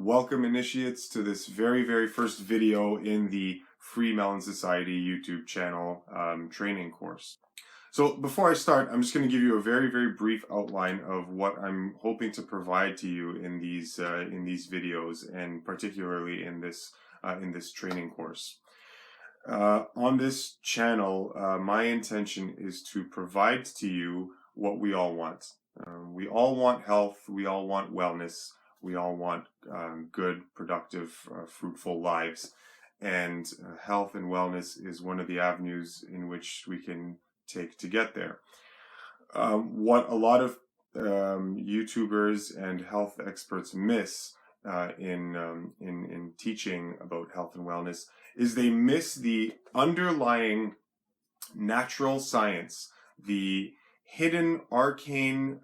Welcome initiates to this very first video in the Freemelon Society YouTube channel training course. So before I start, I'm just going to give you a very brief outline of what I'm hoping to provide to you in these videos, and particularly in this training course. On this channel, my intention is to provide to you what we all want. We all want health, we all want wellness, we all want good, productive, fruitful lives. And health and wellness is one of the avenues in which we can take to get there. What a lot of YouTubers and health experts miss in teaching about health and wellness is they miss the underlying natural science, the hidden arcane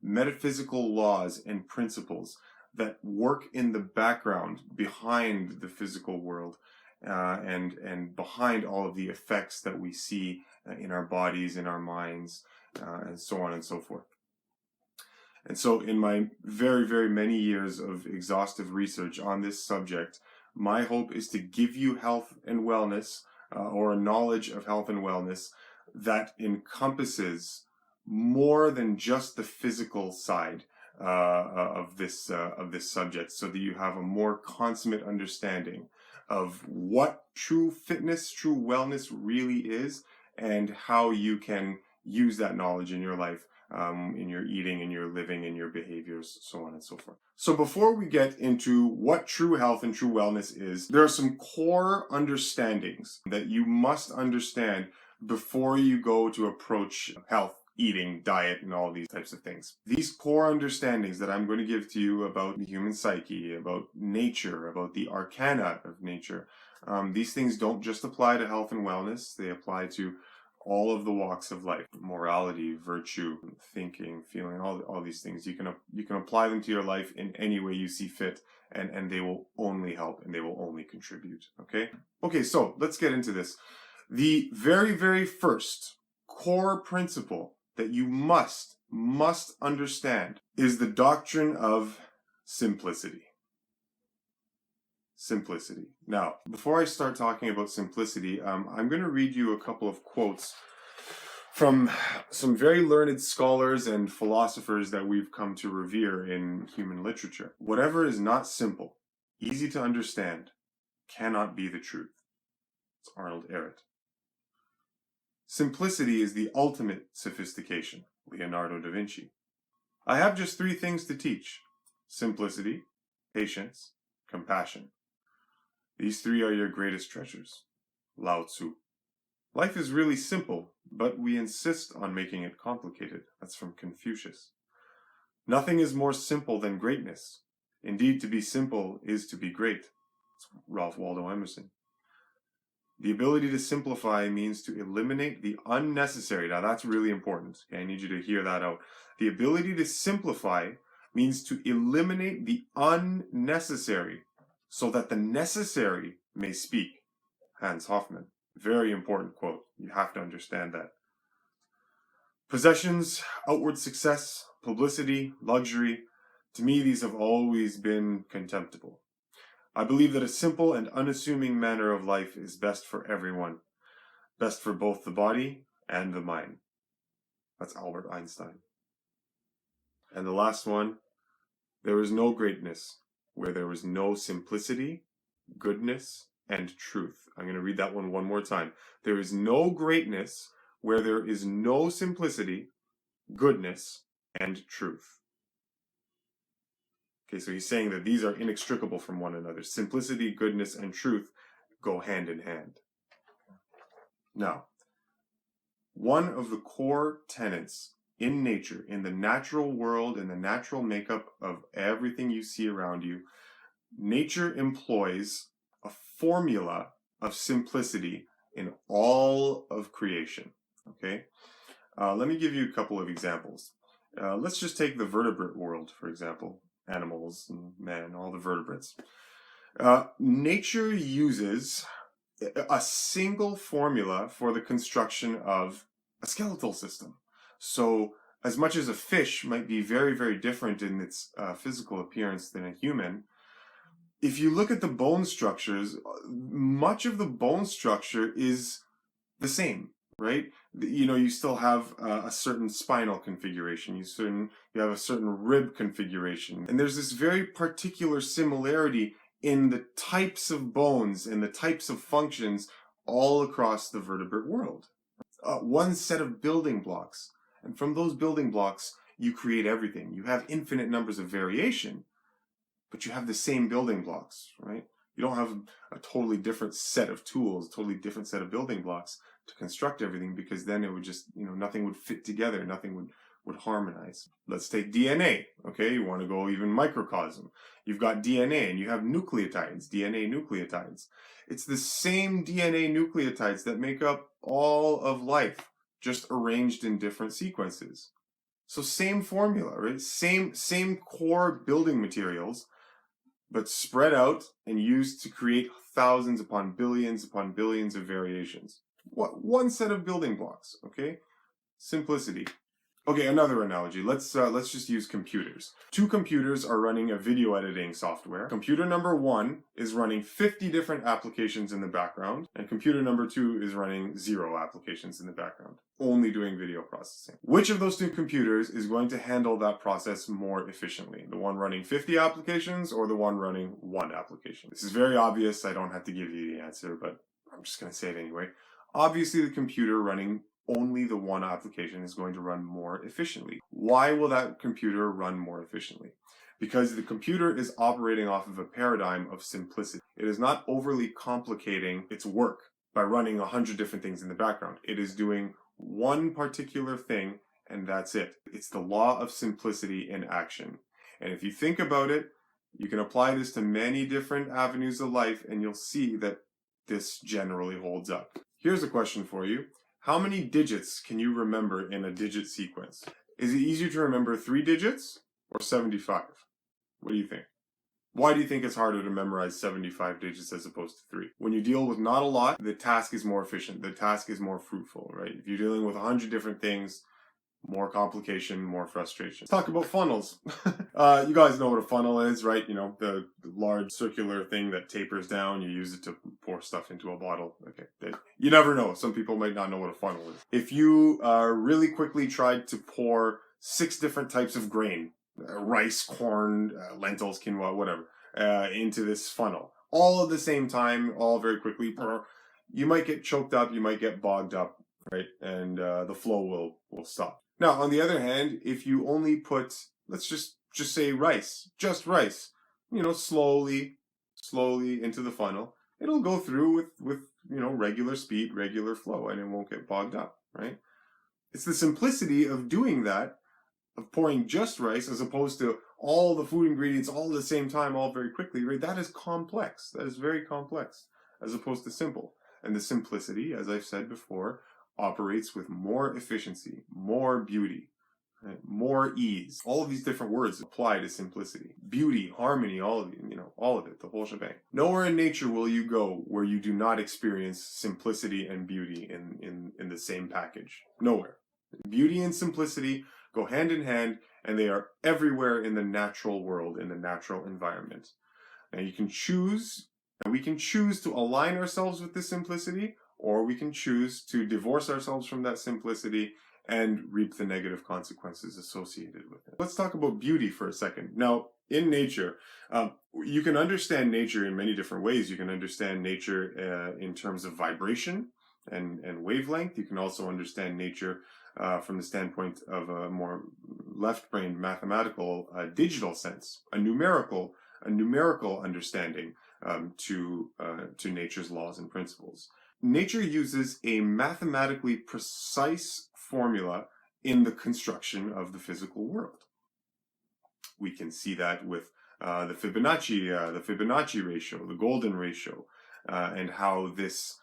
metaphysical laws and principles that work in the background behind the physical world and behind all of the effects that we see in our bodies, in our minds, and so on and so forth. And so in my very many years of exhaustive research on this subject, my hope is to give you health and wellness, or a knowledge of health and wellness that encompasses more than just the physical side of this subject, so that you have a more consummate understanding of what true fitness, true wellness really is, and how you can use that knowledge in your life, in your eating, in your living, in your behaviors, so on and so forth. So before we get into what true health and true wellness is, there are some core understandings that you must understand before you go to approach health, eating, diet, and all these types of things. These core understandings that I'm going to give to you about the human psyche, about nature, about the arcana of nature, these things don't just apply to health and wellness, they apply to all of the walks of life: morality, virtue, thinking, feeling, all these things. You can apply them to your life in any way you see fit, and they will only help and they will only contribute. Okay, so let's get into this. The very first core principle that you must understand is the doctrine of simplicity. Simplicity. Now, before I start talking about simplicity, I'm going to read you a couple of quotes from some very learned scholars and philosophers that we've come to revere in human literature. Whatever is not simple, easy to understand, cannot be the truth. It's Arnold Ehret. Simplicity is the ultimate sophistication. Leonardo da Vinci. I have just 3 things to teach: simplicity, patience, compassion. These 3 are your greatest treasures. Lao Tzu. Life is really simple, but we insist on making it complicated. That's from Confucius. Nothing is more simple than greatness. Indeed, to be simple is to be great. It's Ralph Waldo Emerson. The ability to simplify means to eliminate the unnecessary. Now that's really important. Okay? I need you to hear that out. The ability to simplify means to eliminate the unnecessary so that the necessary may speak. Hans Hofmann. Very important quote. You have to understand that. Possessions, outward success, publicity, luxury, to me these have always been contemptible. I believe that a simple and unassuming manner of life is best for everyone. Best for both the body and the mind. That's Albert Einstein. And the last one: there is no greatness where there is no simplicity, goodness, and truth. I'm going to read that one more time. There is no greatness where there is no simplicity, goodness, and truth. Okay, so he's saying that these are inextricable from one another. Simplicity, goodness, and truth go hand in hand. Now, one of the core tenets in nature, in the natural world, in the natural makeup of everything you see around you, nature employs a formula of simplicity in all of creation. Okay? Let me give you a couple of examples. Let's just take the vertebrate world, for example. Animals and man, all the vertebrates. Nature uses a single formula for the construction of a skeletal system. So as much as a fish might be very different in its physical appearance than a human, if you look at the bone structures, much of the bone structure is the same, right? You still have a certain spinal configuration. You have a certain rib configuration, and there's this very particular similarity in the types of bones and the types of functions all across the vertebrate world. One set of building blocks, and from those building blocks, you create everything. You have infinite numbers of variation, but you have the same building blocks, right? You don't have a totally different set of tools, a totally different set of building blocks to construct everything, because then it would just, nothing would fit together, nothing would harmonize. Let's take DNA, okay? You want to go even microcosm. You've got DNA and you have nucleotides, DNA nucleotides. It's the same DNA nucleotides that make up all of life, just arranged in different sequences. So same formula, right? Same core building materials, but spread out and used to create thousands upon billions of variations. One set of building blocks, okay? Simplicity. Okay, another analogy. Let's just use computers. Two computers are running a video editing software. Computer number 1 is running 50 different applications in the background, and computer number 2 is running 0 applications in the background, only doing video processing. Which of those two computers is going to handle that process more efficiently? The one running 50 applications or the one running 1 application? This is very obvious. I don't have to give you the answer, but I'm just going to say it anyway. Obviously, the computer running only the 1 application is going to run more efficiently. Why will that computer run more efficiently? Because the computer is operating off of a paradigm of simplicity. It is not overly complicating its work by running 100 different things in the background. It is doing one particular thing, and that's it. It's the law of simplicity in action. And if you think about it, you can apply this to many different avenues of life, and you'll see that this generally holds up. Here's a question for you. How many digits can you remember in a digit sequence? Is it easier to remember 3 digits or 75? What do you think? Why do you think it's harder to memorize 75 digits as opposed to 3? When you deal with not a lot, the task is more efficient. The task is more fruitful, right? If you're dealing with 100 different things, more complication, more frustration. Let's talk about funnels. You guys know what a funnel is, right? The large circular thing that tapers down. You use it to pour stuff into a bottle. Okay, you never know. Some people might not know what a funnel is. If you really quickly tried to pour 6 different types of grain, rice, corn, lentils, quinoa, whatever, into this funnel, all at the same time, all very quickly, you might get choked up, you might get bogged up, right? And the flow will stop. Now, on the other hand, if you only put, let's just say rice, just rice, slowly into the funnel, it'll go through with regular speed, regular flow, and it won't get bogged up, right? It's the simplicity of doing that, of pouring just rice, as opposed to all the food ingredients all at the same time, all very quickly, right? That is complex. That is very complex, as opposed to simple. And the simplicity, as I've said before, operates with more efficiency, more beauty, right? More ease. All of these different words apply to simplicity. Beauty, harmony, all of it, the whole shebang. Nowhere in nature will you go where you do not experience simplicity and beauty in the same package. Nowhere. Beauty and simplicity go hand in hand, and they are everywhere in the natural world, in the natural environment. Now you can choose, and we can choose to align ourselves with this simplicity, or we can choose to divorce ourselves from that simplicity and reap the negative consequences associated with it. Let's talk about beauty for a second. Now, in nature, you can understand nature in many different ways. You can understand nature in terms of vibration and wavelength. You can also understand nature from the standpoint of a more left-brained mathematical digital sense, a numerical understanding to nature's laws and principles. Nature uses a mathematically precise formula in the construction of the physical world. We can see that with the Fibonacci ratio, the golden ratio, and how this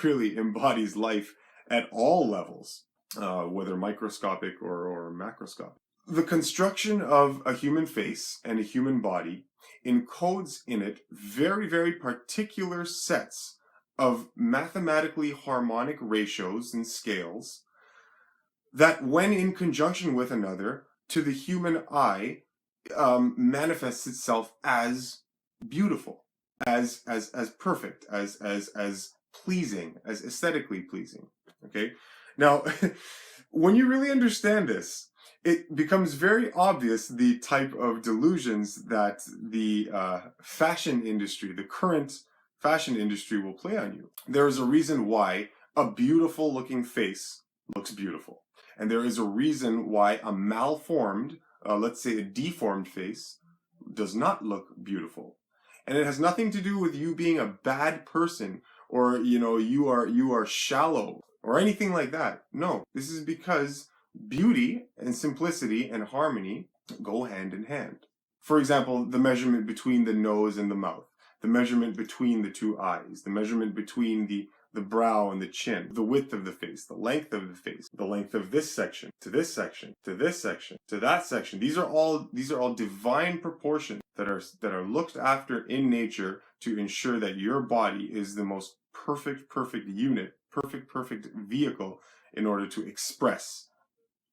really embodies life at all levels, whether microscopic or macroscopic. The construction of a human face and a human body encodes in it very, very particular sets of mathematically harmonic ratios and scales that, when in conjunction with another, to the human eye, manifests itself as beautiful, as perfect, as pleasing, as aesthetically pleasing. Okay? Now, when you really understand this, it becomes very obvious the type of delusions that the fashion industry, the current fashion industry, will play on you. There is a reason why a beautiful looking face looks beautiful. And there is a reason why a malformed, let's say a deformed face, does not look beautiful. And it has nothing to do with you being a bad person, or you are shallow or anything like that. No, this is because beauty and simplicity and harmony go hand in hand. For example, the measurement between the nose and the mouth, the measurement between the two eyes, the measurement between the brow and the chin, the width of the face, the length of the face, the length of this section to this section to this section to that section. These are all divine proportions that are looked after in nature to ensure that your body is the most perfect unit, perfect vehicle in order to express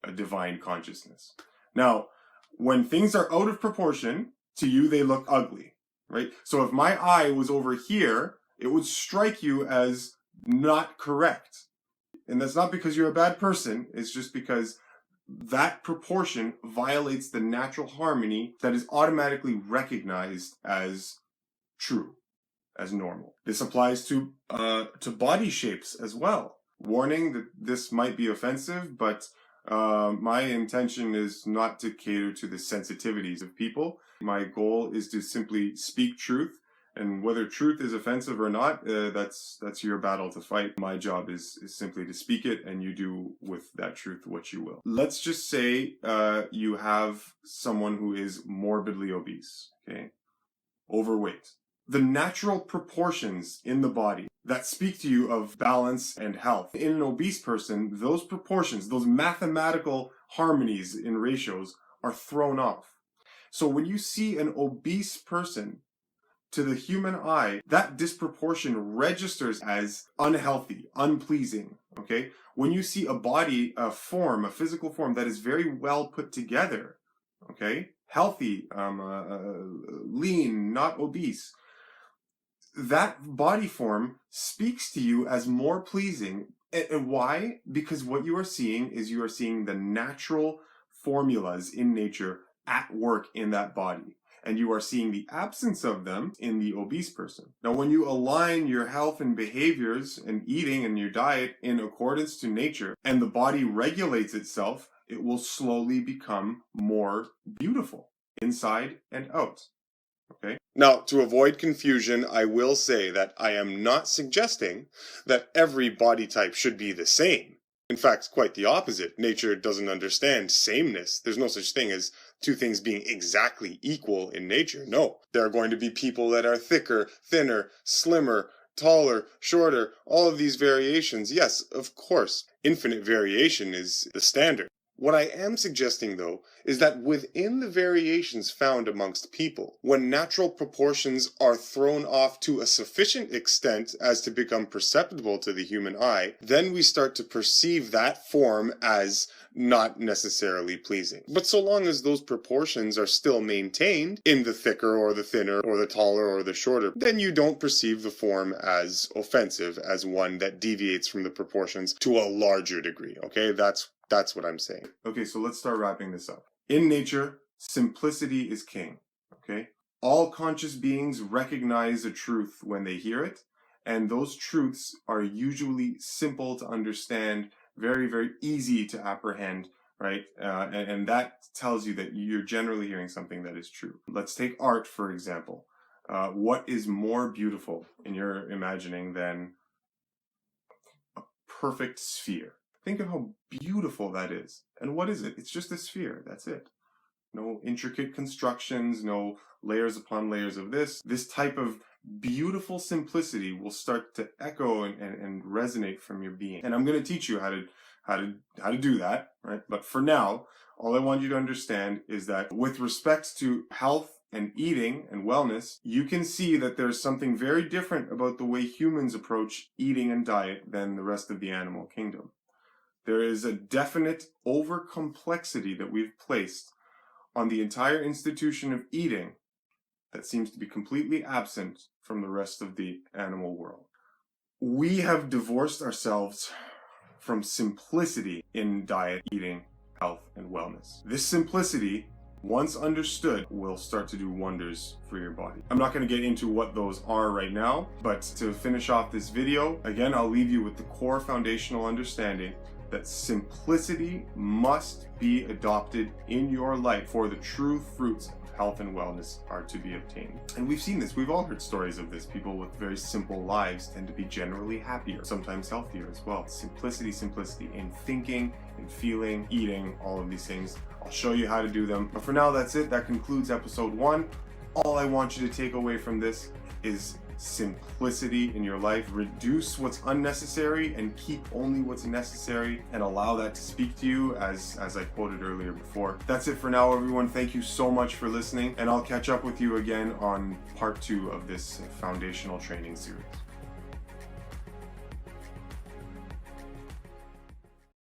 a divine consciousness. Now, when things are out of proportion, to you they look ugly, right? So if my eye was over here, it would strike you as not correct. And that's not because you're a bad person, it's just because that proportion violates the natural harmony that is automatically recognized as true, as normal. This applies to body shapes as well. Warning that this might be offensive, but my intention is not to cater to the sensitivities of people. My goal is to simply speak truth, and whether truth is offensive or not, that's your battle to fight. My job is simply to speak it, and you do with that truth what you will. Let's just say you have someone who is morbidly obese, okay? Overweight. The natural proportions in the body that speak to you of balance and health. In an obese person, those proportions, those mathematical harmonies in ratios are thrown off. So when you see an obese person, to the human eye, that disproportion registers as unhealthy, unpleasing, okay? When you see a body, a form, a physical form that is very well put together, okay? Healthy, lean, not obese, that body form speaks to you as more pleasing. And why? Because what you are seeing is you are seeing the natural formulas in nature at work in that body. And you are seeing the absence of them in the obese person. Now, when you align your health and behaviors and eating and your diet in accordance to nature, and the body regulates itself, it will slowly become more beautiful, inside and out. Okay? Now, to avoid confusion, I will say that I am not suggesting that every body type should be the same. In fact, quite the opposite. Nature doesn't understand sameness. There's no such thing as two things being exactly equal in nature. No, there are going to be people that are thicker, thinner, slimmer, taller, shorter, all of these variations. Yes, of course, infinite variation is the standard. What I am suggesting, though, is that within the variations found amongst people, when natural proportions are thrown off to a sufficient extent as to become perceptible to the human eye, then we start to perceive that form as not necessarily pleasing. But so long as those proportions are still maintained in the thicker or the thinner or the taller or the shorter, then you don't perceive the form as offensive, as one that deviates from the proportions to a larger degree, okay? That's what I'm saying. Okay, so let's start wrapping this up. In nature, simplicity is king, okay? All conscious beings recognize a truth when they hear it, and those truths are usually simple to understand, very, very easy to apprehend, right? And that tells you that you're generally hearing something that is true. Let's take art, for example. What is more beautiful in your imagining than a perfect sphere? Think of how beautiful that is. And what is it? It's just a sphere. That's it. No intricate constructions, no layers upon layers of this. This type of beautiful simplicity will start to echo and resonate from your being. And I'm going to teach you how to do that, right? But for now, all I want you to understand is that with respect to health and eating and wellness, you can see that there's something very different about the way humans approach eating and diet than the rest of the animal kingdom. There is a definite over-complexity that we've placed on the entire institution of eating that seems to be completely absent from the rest of the animal world. We have divorced ourselves from simplicity in diet, eating, health, and wellness. This simplicity, once understood, will start to do wonders for your body. I'm not going to get into what those are right now, but to finish off this video, again, I'll leave you with the core foundational understanding that simplicity must be adopted in your life for the true fruits of health and wellness are to be obtained. And we've seen this, we've all heard stories of this. People with very simple lives tend to be generally happier, sometimes healthier as well. Simplicity in thinking, in feeling, eating, all of these things. I'll show you how to do them. But for now, that's it. That concludes episode 1. All I want you to take away from this is simplicity in your life. Reduce what's unnecessary and keep only what's necessary, and allow that to speak to you, as I quoted earlier before. That's it for now, everyone. Thank you so much for listening, and I'll catch up with you again on part 2 of this foundational training series.